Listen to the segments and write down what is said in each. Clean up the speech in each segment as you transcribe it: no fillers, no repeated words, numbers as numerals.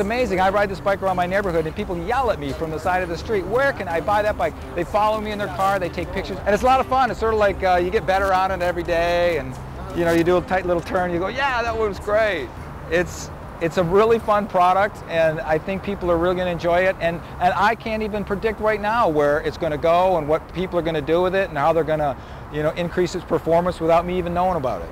amazing. I ride this bike around my neighborhood and people yell at me from the side of the street, where can I buy that bike? They follow me in their car, they take pictures, and it's a lot of fun. It's sort of like you get better on it every day, and you know, you do a tight little turn, you go, yeah, that was great. It's a really fun product, and I think people are really going to enjoy it, and I can't even predict right now where it's going to go and what people are going to do with it and how they're going to, you know, increase its performance without me even knowing about it.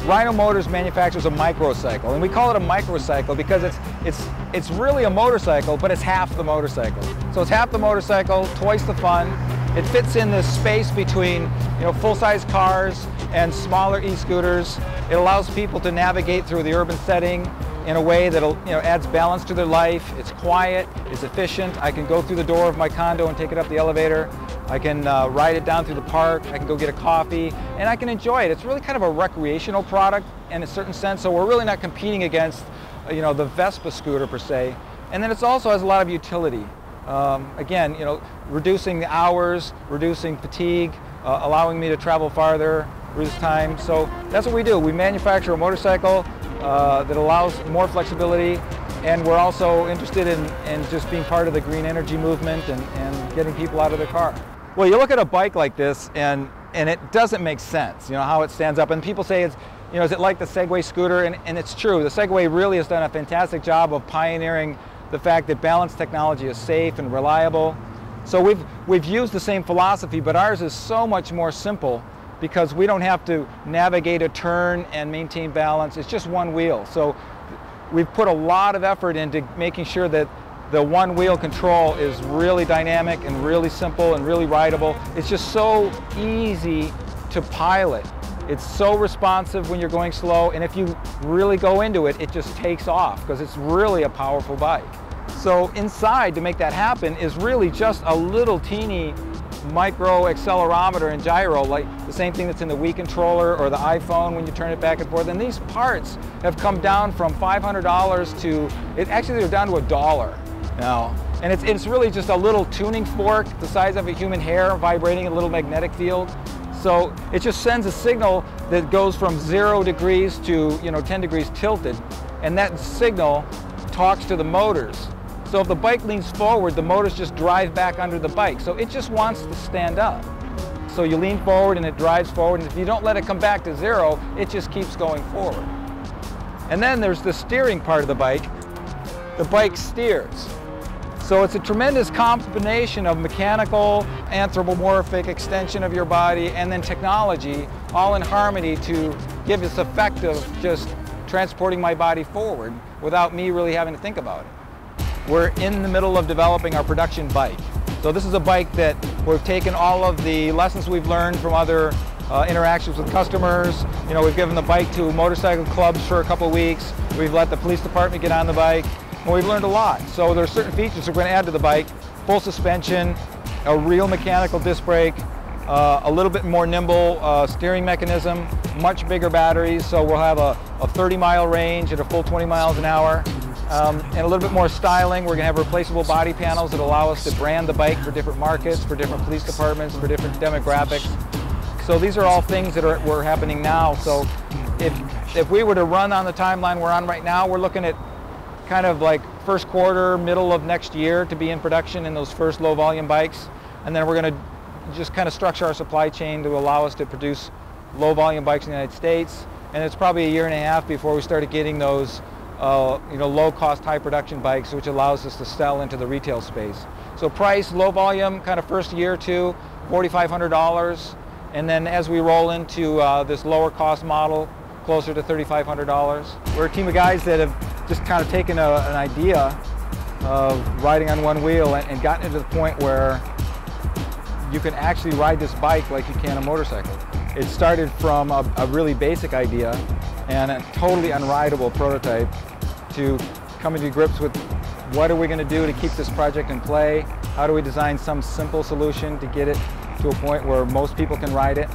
Ryno Motors manufactures a microcycle, and we call it a microcycle because it's really a motorcycle, but it's half the motorcycle. So it's half the motorcycle, twice the fun. It fits in this space between, you know, full-size cars and smaller e-scooters. It allows people to navigate through the urban setting in a way that, you know, adds balance to their life. It's quiet, it's efficient. I can go through the door of my condo and take it up the elevator. I can ride it down through the park. I can go get a coffee, and I can enjoy it. It's really kind of a recreational product in a certain sense, so we're really not competing against, you know, the Vespa scooter per se. And then it also has a lot of utility. Again, you know, reducing the hours, reducing fatigue, allowing me to travel farther, reduce time. So that's what we do. We manufacture a motorcycle that allows more flexibility, and we're also interested in just being part of the green energy movement and getting people out of their car. Well, you look at a bike like this and it doesn't make sense, you know, how it stands up. And people say, it's, you know, is it like the Segway scooter? And it's true. The Segway really has done a fantastic job of pioneering the fact that balance technology is safe and reliable. So we've used the same philosophy, but ours is so much more simple because we don't have to navigate a turn and maintain balance. It's just one wheel. So we've put a lot of effort into making sure that the one wheel control is really dynamic and really simple and really rideable. It's just so easy to pilot. It's so responsive when you're going slow, and if you really go into it, it just takes off because it's really a powerful bike. So inside, to make that happen, is really just a little teeny micro accelerometer and gyro, like the same thing that's in the Wii controller or the iPhone when you turn it back and forth. And these parts have come down from $500 to, actually they're down to $1 now. And it's really just a little tuning fork the size of a human hair vibrating a little magnetic field. So it just sends a signal that goes from 0 degrees to, you know, 10 degrees tilted, and that signal talks to the motors. So if the bike leans forward, the motors just drive back under the bike. So it just wants to stand up. So you lean forward and it drives forward, and if you don't let it come back to 0, it just keeps going forward. And then there's the steering part of the bike. The bike steers. So it's a tremendous combination of mechanical, anthropomorphic extension of your body, and then technology, all in harmony to give this effect of just transporting my body forward without me really having to think about it. We're in the middle of developing our production bike. So this is a bike that we've taken all of the lessons we've learned from other interactions with customers. You know, we've given the bike to motorcycle clubs for a couple of weeks. We've let the police department get on the bike. And we've learned a lot. So there are certain features we're going to add to the bike. Full suspension, a real mechanical disc brake, a little bit more nimble steering mechanism, much bigger batteries, so we'll have a 30-mile range at a full 20 miles an hour. And a little bit more styling. We're going to have replaceable body panels that allow us to brand the bike for different markets, for different police departments, for different demographics. So these are all things that were happening now. So if we were to run on the timeline we're on right now, we're looking at kind of like first quarter, middle of next year to be in production in those first low volume bikes. And then we're going to just kind of structure our supply chain to allow us to produce low volume bikes in the United States. And it's probably a year and a half before we started getting those you know, low cost, high production bikes, which allows us to sell into the retail space. So price, low volume, kind of first year or two, $4,500. And then as we roll into this lower cost model, closer to $3,500. We're a team of guys that have just kind of taken an idea of riding on one wheel and gotten to the point where you can actually ride this bike like you can a motorcycle. It started from a really basic idea and a totally unrideable prototype to coming to grips with what are we going to do to keep this project in play, how do we design some simple solution to get it to a point where most people can ride it.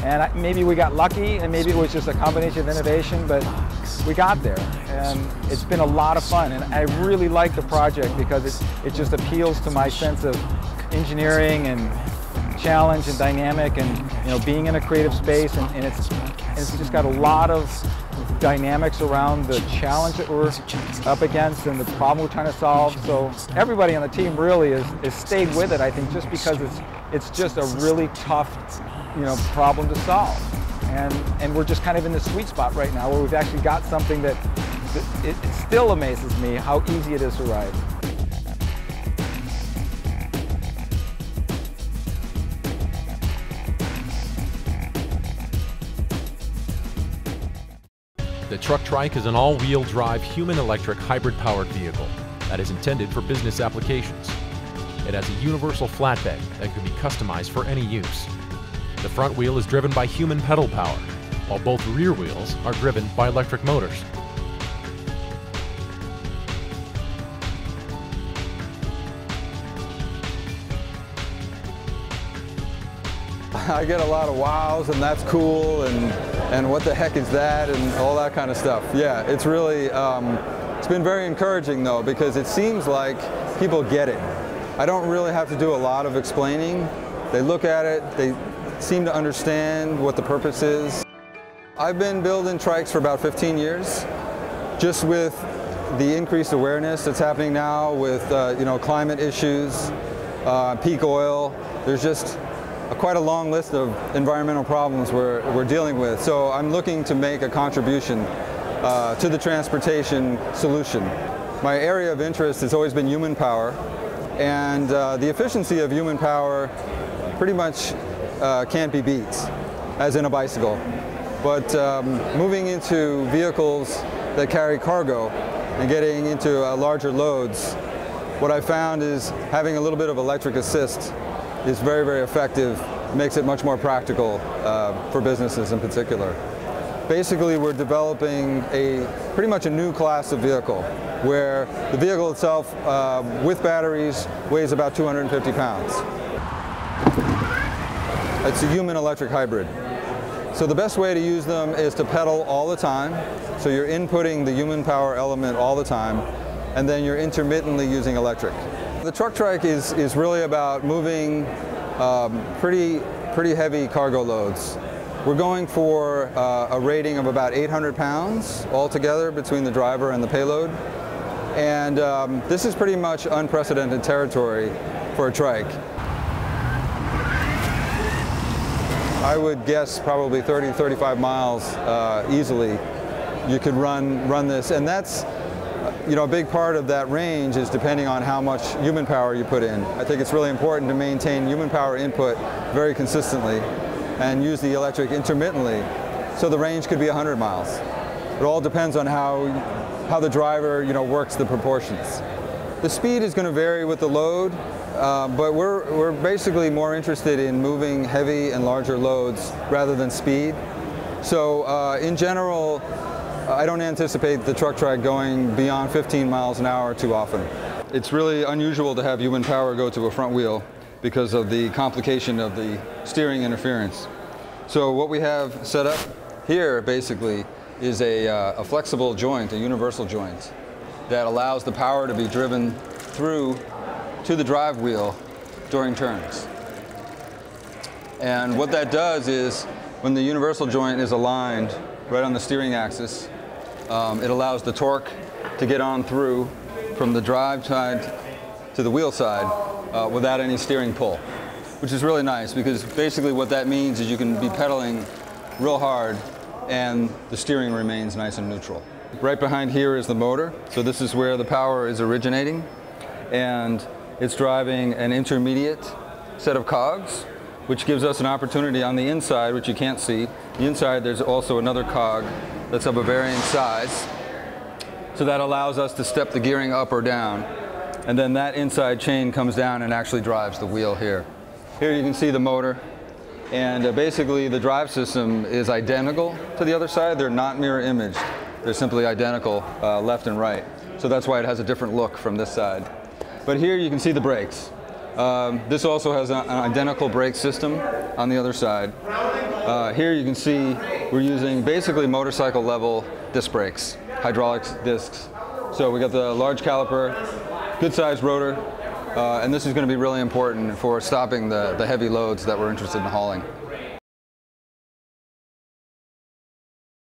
And maybe we got lucky, and maybe it was just a combination of innovation, but we got there. And it's been a lot of fun, and I really like the project because it just appeals to my sense of engineering and challenge and dynamic, and you know, being in a creative space, and it's just got a lot of dynamics around the challenge that we're up against and the problem we're trying to solve. So everybody on the team really is stayed with it, I think, just because it's just a really tough, problem to solve. And we're just kind of in the sweet spot right now where we've actually got something that it still amazes me how easy it is to ride. The Truck-Trike is an all-wheel drive human-electric hybrid-powered vehicle that is intended for business applications. It has a universal flatbed that can be customized for any use. The front wheel is driven by human pedal power, while both rear wheels are driven by electric motors. I get a lot of wows and that's cool and what the heck is that and all that kind of stuff. Yeah, it's really, it's been very encouraging though, because it seems like people get it. I don't really have to do a lot of explaining. They look at it, they seem to understand what the purpose is. I've been building trikes for about 15 years, just with the increased awareness that's happening now with climate issues, peak oil. There's just quite a long list of environmental problems we're dealing with. So I'm looking to make a contribution to the transportation solution. My area of interest has always been human power, and the efficiency of human power pretty much can't be beat, as in a bicycle. But moving into vehicles that carry cargo and getting into larger loads, what I found is having a little bit of electric assist is very, very effective. It makes it much more practical for businesses in particular. Basically, we're developing pretty much a new class of vehicle, where the vehicle itself, with batteries, weighs about 250 pounds. It's a human-electric hybrid. So the best way to use them is to pedal all the time. So you're inputting the human power element all the time, and then you're intermittently using electric. The Truck-Trike is really about moving pretty heavy cargo loads. We're going for a rating of about 800 pounds altogether between the driver and the payload. And this is pretty much unprecedented territory for a trike. I would guess probably 30, 35 miles easily you could run this, and that's a big part of that range is depending on how much human power you put in. I think it's really important to maintain human power input very consistently and use the electric intermittently, so the range could be 100 miles. It all depends on how the driver works the proportions. The speed is going to vary with the load, but we're basically more interested in moving heavy and larger loads rather than speed. So in general, I don't anticipate the Truck-Trike going beyond 15 miles an hour too often. It's really unusual to have human power go to a front wheel because of the complication of the steering interference. So what we have set up here basically is a flexible joint, a universal joint, that allows the power to be driven through to the drive wheel during turns. And what that does is, when the universal joint is aligned right on the steering axis, it allows the torque to get on through from the drive side to the wheel side without any steering pull, which is really nice, because basically what that means is you can be pedaling real hard and the steering remains nice and neutral. Right behind here is the motor, so this is where the power is originating, and it's driving an intermediate set of cogs, which gives us an opportunity on the inside, which you can't see. The inside, there's also another cog that's of a varying size, so that allows us to step the gearing up or down, and then that inside chain comes down and actually drives the wheel here. Here you can see the motor, and basically the drive system is identical to the other side. They're not mirror imaged. They're simply identical left and right. So that's why it has a different look from this side. But here you can see the brakes. This also has an identical brake system on the other side. Here you can see we're using basically motorcycle level disc brakes, hydraulic discs. So we got the large caliper, good sized rotor, and this is going to be really important for stopping the heavy loads that we're interested in hauling.